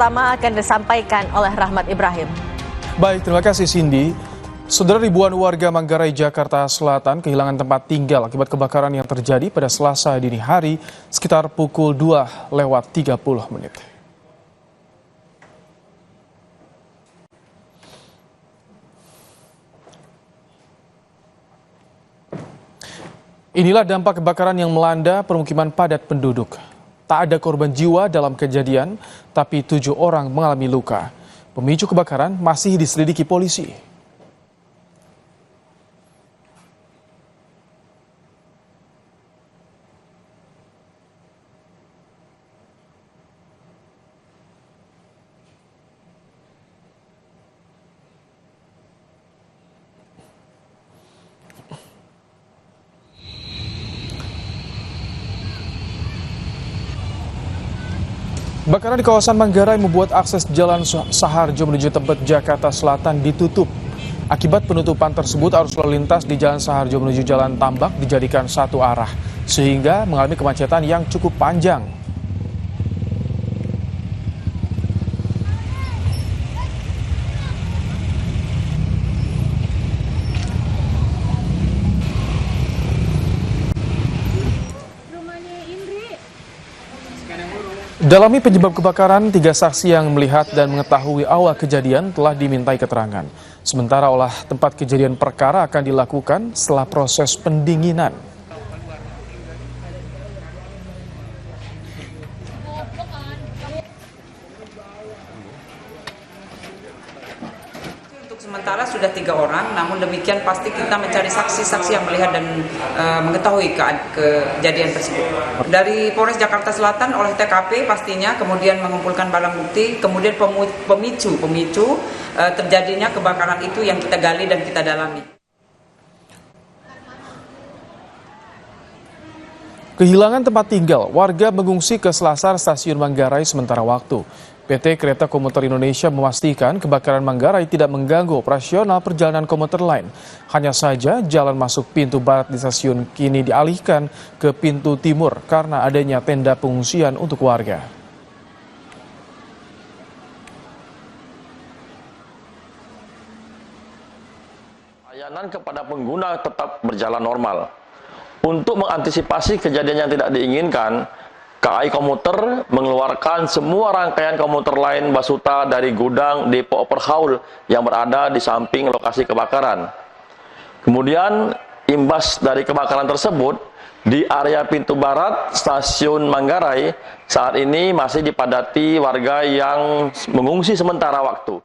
pertama akan disampaikan oleh Rahmat Ibrahim. Baik, terima kasih Cindy. Saudara, ribuan warga Manggarai, Jakarta Selatan kehilangan tempat tinggal akibat kebakaran yang terjadi pada Selasa dini hari sekitar pukul 2:30. Inilah dampak kebakaran yang melanda permukiman padat penduduk. Tak ada korban jiwa dalam kejadian, tapi 7 orang mengalami luka. Pemicu kebakaran masih diselidiki polisi. Kebakaran di kawasan Manggarai membuat akses Jalan Saharjo menuju Tebet, Jakarta Selatan ditutup. Akibat penutupan tersebut, arus lalu lintas di Jalan Saharjo menuju Jalan Tambak dijadikan satu arah, sehingga mengalami kemacetan yang cukup panjang. Dalami penyebab kebakaran, 3 saksi yang melihat dan mengetahui awal kejadian telah dimintai keterangan. Sementara olah tempat kejadian perkara akan dilakukan setelah proses pendinginan. Sementara sudah 3 orang, namun demikian pasti kita mencari saksi-saksi yang melihat dan mengetahui kejadian tersebut. Dari Polres Jakarta Selatan oleh TKP pastinya, kemudian mengumpulkan barang bukti, kemudian pemicu terjadinya kebakaran itu yang kita gali dan kita dalami. Kehilangan tempat tinggal, warga mengungsi ke selasar stasiun Manggarai sementara waktu. PT Kereta Komuter Indonesia memastikan kebakaran Manggarai tidak mengganggu operasional perjalanan komuter lain. Hanya saja jalan masuk pintu barat di stasiun kini dialihkan ke pintu timur karena adanya tenda pengungsian untuk warga. Layanan kepada pengguna tetap berjalan normal. Untuk mengantisipasi kejadian yang tidak diinginkan, KAI Komuter mengeluarkan semua rangkaian komuter lain Basuta dari gudang depo overhaul yang berada di samping lokasi kebakaran. Kemudian imbas dari kebakaran tersebut, di area pintu barat stasiun Manggarai saat ini masih dipadati warga yang mengungsi sementara waktu.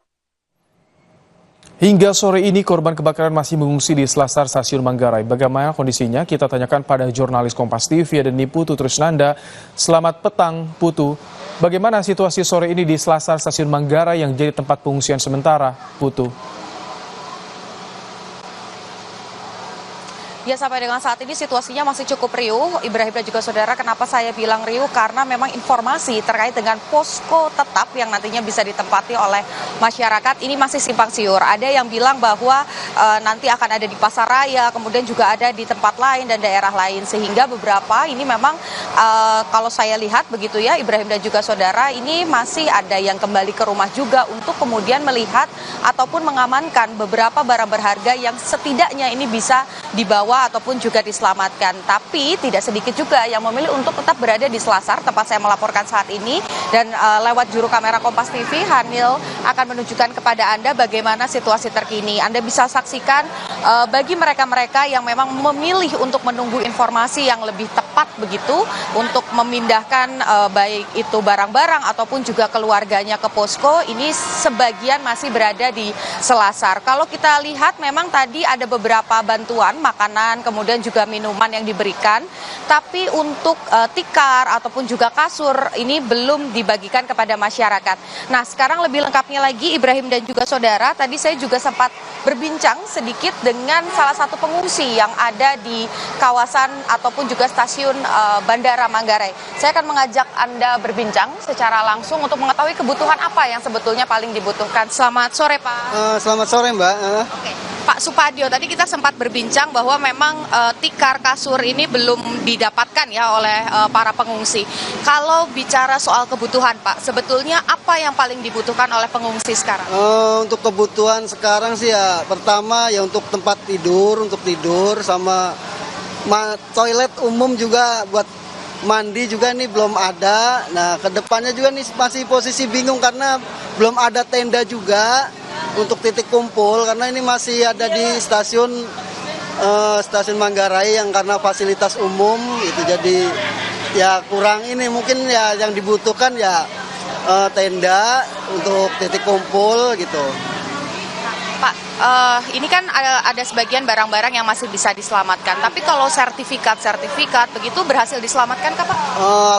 Hingga sore ini korban kebakaran masih mengungsi di selasar stasiun Manggarai. Bagaimana kondisinya? Kita tanyakan pada jurnalis Kompas TV ada Putu Trisnanda. Selamat petang Putu. Bagaimana situasi sore ini di selasar stasiun Manggarai yang jadi tempat pengungsian sementara, Putu? Ya, sampai dengan saat ini situasinya masih cukup riuh, Ibrahim dan juga saudara. Kenapa saya bilang riuh? Karena memang informasi terkait dengan posko tetap yang nantinya bisa ditempati oleh masyarakat ini masih simpang siur. Ada yang bilang bahwa nanti akan ada di Pasar Raya, kemudian juga ada di tempat lain dan daerah lain. Sehingga beberapa ini memang kalau saya lihat begitu ya, Ibrahim dan juga saudara, ini masih ada yang kembali ke rumah juga untuk kemudian melihat ataupun mengamankan beberapa barang berharga yang setidaknya ini bisa dibawa ataupun juga diselamatkan. Tapi tidak sedikit juga yang memilih untuk tetap berada di selasar tempat saya melaporkan saat ini, dan lewat juru kamera Kompas TV, Hanil akan menunjukkan kepada Anda bagaimana situasi terkini. Anda bisa saksikan bagi mereka-mereka yang memang memilih untuk menunggu informasi yang lebih tepat begitu untuk memindahkan baik itu barang-barang ataupun juga keluarganya ke posko, ini sebagian masih berada di selasar. Kalau kita lihat memang tadi ada beberapa bantuan makanan, kemudian juga minuman yang diberikan, tapi untuk tikar ataupun juga kasur ini belum dibagikan kepada masyarakat. Nah, sekarang lebih lengkapnya lagi Ibrahim dan juga saudara, tadi saya juga sempat berbincang sedikit dengan salah satu pengungsi yang ada di kawasan ataupun juga stasiun Bandara Manggarai. Saya akan mengajak Anda berbincang secara langsung untuk mengetahui kebutuhan apa yang sebetulnya paling dibutuhkan. Selamat sore, Pak. Selamat sore, Mbak. Oke. Pak Supadio, tadi kita sempat berbincang bahwa memang tikar kasur ini belum didapatkan ya oleh para pengungsi. Kalau bicara soal kebutuhan, Pak, sebetulnya apa yang paling dibutuhkan oleh pengungsi sekarang? Untuk kebutuhan sekarang sih ya, pertama ya untuk tempat tidur, sama toilet umum juga buat mandi juga nih belum ada. Nah, kedepannya juga nih masih posisi bingung karena belum ada tenda juga untuk titik kumpul, karena ini masih ada di stasiun Manggarai yang karena fasilitas umum itu, jadi ya kurang ini, mungkin ya yang dibutuhkan ya tenda untuk titik kumpul gitu. Pak, ini kan ada sebagian barang-barang yang masih bisa diselamatkan, tapi kalau sertifikat begitu berhasil diselamatkan kah, Pak?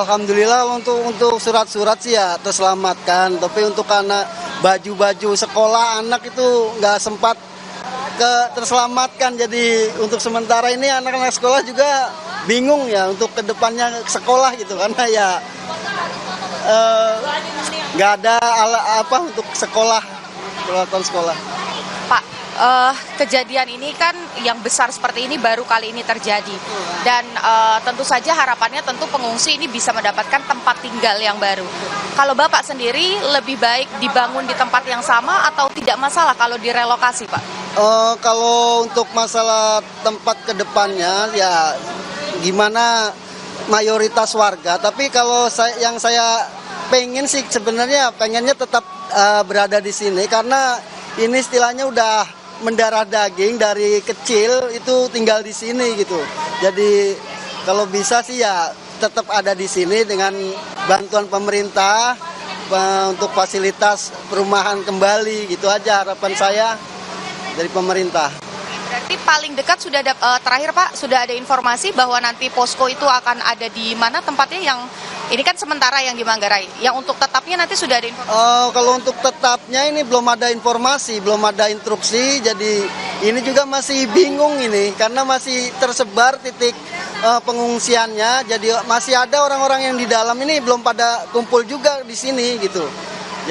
Alhamdulillah untuk surat-surat sih ya terselamatkan, tapi untuk karena baju-baju sekolah anak itu nggak sempat terselamatkan. Jadi untuk sementara ini anak-anak sekolah juga bingung ya untuk kedepannya sekolah gitu, karena ya nggak ada untuk peralatan sekolah. Pak, kejadian ini kan yang besar seperti ini baru kali ini terjadi, dan tentu saja harapannya tentu pengungsi ini bisa mendapatkan tempat tinggal yang baru. Kalau Bapak sendiri lebih baik dibangun di tempat yang sama atau tidak masalah kalau direlokasi, Pak? Kalau untuk masalah tempat kedepannya ya gimana mayoritas warga, tapi kalau yang saya pengen sih sebenarnya pengennya tetap berada di sini, karena ini istilahnya udah mendarah daging dari kecil itu tinggal di sini gitu. Jadi kalau bisa sih ya tetap ada di sini dengan bantuan pemerintah untuk fasilitas perumahan kembali, gitu aja harapan saya dari pemerintah. Berarti paling dekat sudah ada, terakhir Pak, sudah ada informasi bahwa nanti posko itu akan ada di mana tempatnya? Yang ini kan sementara yang di Manggarai, yang untuk tetapnya nanti sudah ada informasi? Kalau untuk tetapnya ini belum ada informasi, belum ada instruksi, jadi ini juga masih bingung ini, karena masih tersebar titik pengungsiannya, jadi masih ada orang-orang yang di dalam ini belum pada kumpul juga di sini gitu,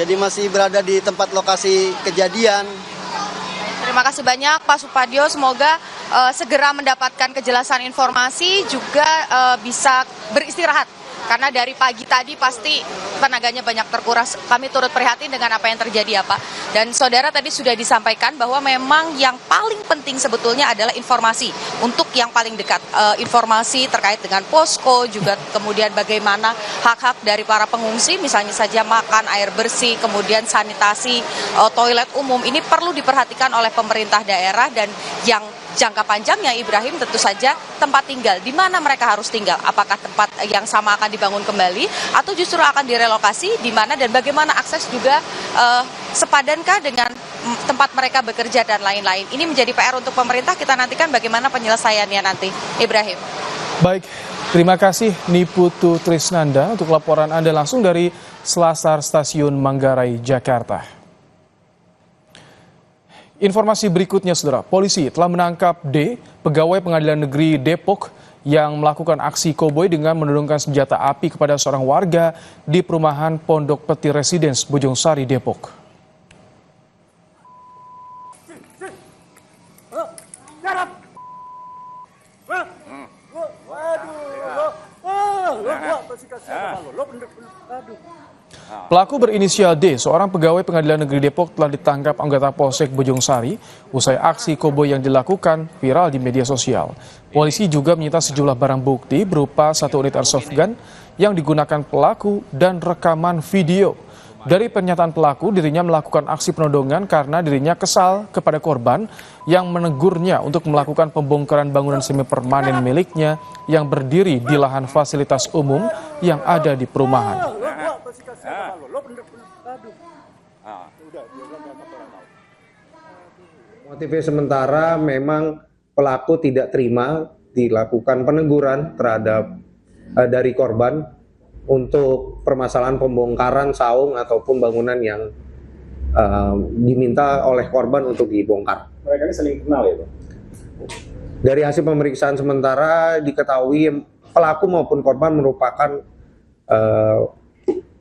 jadi masih berada di tempat lokasi kejadian. Terima kasih banyak Pak Supadio, semoga segera mendapatkan kejelasan informasi, juga bisa beristirahat. Karena dari pagi tadi pasti tenaganya banyak terkuras. Kami turut prihatin dengan apa yang terjadi ya Pak. Dan saudara tadi sudah disampaikan bahwa memang yang paling penting sebetulnya adalah informasi. Untuk yang paling dekat, informasi terkait dengan posko, juga kemudian bagaimana hak-hak dari para pengungsi, misalnya saja makan, air bersih, kemudian sanitasi, toilet umum. Ini perlu diperhatikan oleh pemerintah daerah, dan yang jangka panjangnya Ibrahim tentu saja tempat tinggal. Di mana mereka harus tinggal? Apakah tempat yang sama akan dibangun kembali atau justru akan direlokasi? Di mana dan bagaimana akses juga sepadankah dengan tempat mereka bekerja dan lain-lain? Ini menjadi PR untuk pemerintah. Kita nantikan bagaimana penyelesaiannya nanti. Ibrahim. Baik, terima kasih Niputu Trisnanda untuk laporan Anda langsung dari Selasar Stasiun Manggarai, Jakarta. Informasi berikutnya, saudara, polisi telah menangkap D, pegawai pengadilan negeri Depok, yang melakukan aksi koboi dengan menodongkan senjata api kepada seorang warga di perumahan Pondok Peti Residence, Bojong Sari, Depok. Pelaku berinisial D, seorang pegawai pengadilan negeri Depok, telah ditangkap anggota Polsek Bojong Sari usai aksi koboi yang dilakukan viral di media sosial. Polisi juga menyita sejumlah barang bukti berupa 1 unit airsoft gun yang digunakan pelaku dan rekaman video. Dari pernyataan pelaku, dirinya melakukan aksi penodongan karena dirinya kesal kepada korban yang menegurnya untuk melakukan pembongkaran bangunan semi permanen miliknya yang berdiri di lahan fasilitas umum yang ada di perumahan. Motifnya sementara memang pelaku tidak terima dilakukan peneguran terhadap dari korban untuk permasalahan pembongkaran saung ataupun bangunan yang diminta oleh korban untuk dibongkar. Mereka ini saling kenal ya, Pak? Dari hasil pemeriksaan sementara diketahui pelaku maupun korban merupakan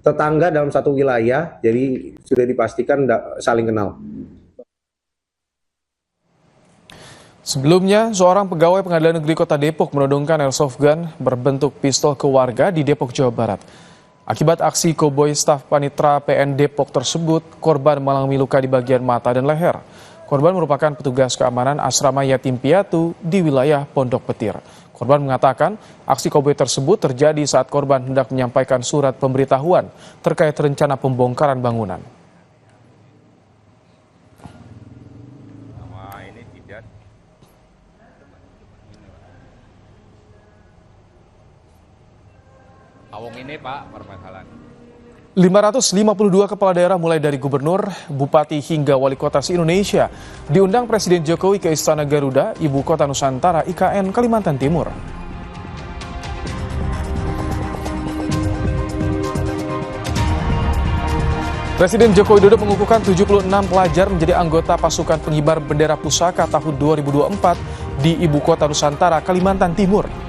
tetangga dalam satu wilayah, jadi sudah dipastikan saling kenal. Sebelumnya, seorang pegawai Pengadilan Negeri Kota Depok menodongkan airsoft gun berbentuk pistol ke warga di Depok, Jawa Barat. Akibat aksi koboi staf Panitra PN Depok tersebut, korban mengalami luka di bagian mata dan leher. Korban merupakan petugas keamanan asrama yatim piatu di wilayah Pondok Petir. Korban mengatakan aksi koboi tersebut terjadi saat korban hendak menyampaikan surat pemberitahuan terkait rencana pembongkaran bangunan. Awong ini Pak permasalahan. 552 kepala daerah mulai dari gubernur, bupati hingga wali kota se-Indonesia diundang Presiden Jokowi ke Istana Garuda, Ibu Kota Nusantara IKN Kalimantan Timur. Presiden Joko Widodo mengukuhkan 76 pelajar menjadi anggota pasukan pengibar bendera pusaka tahun 2024 di Ibu Kota Nusantara Kalimantan Timur.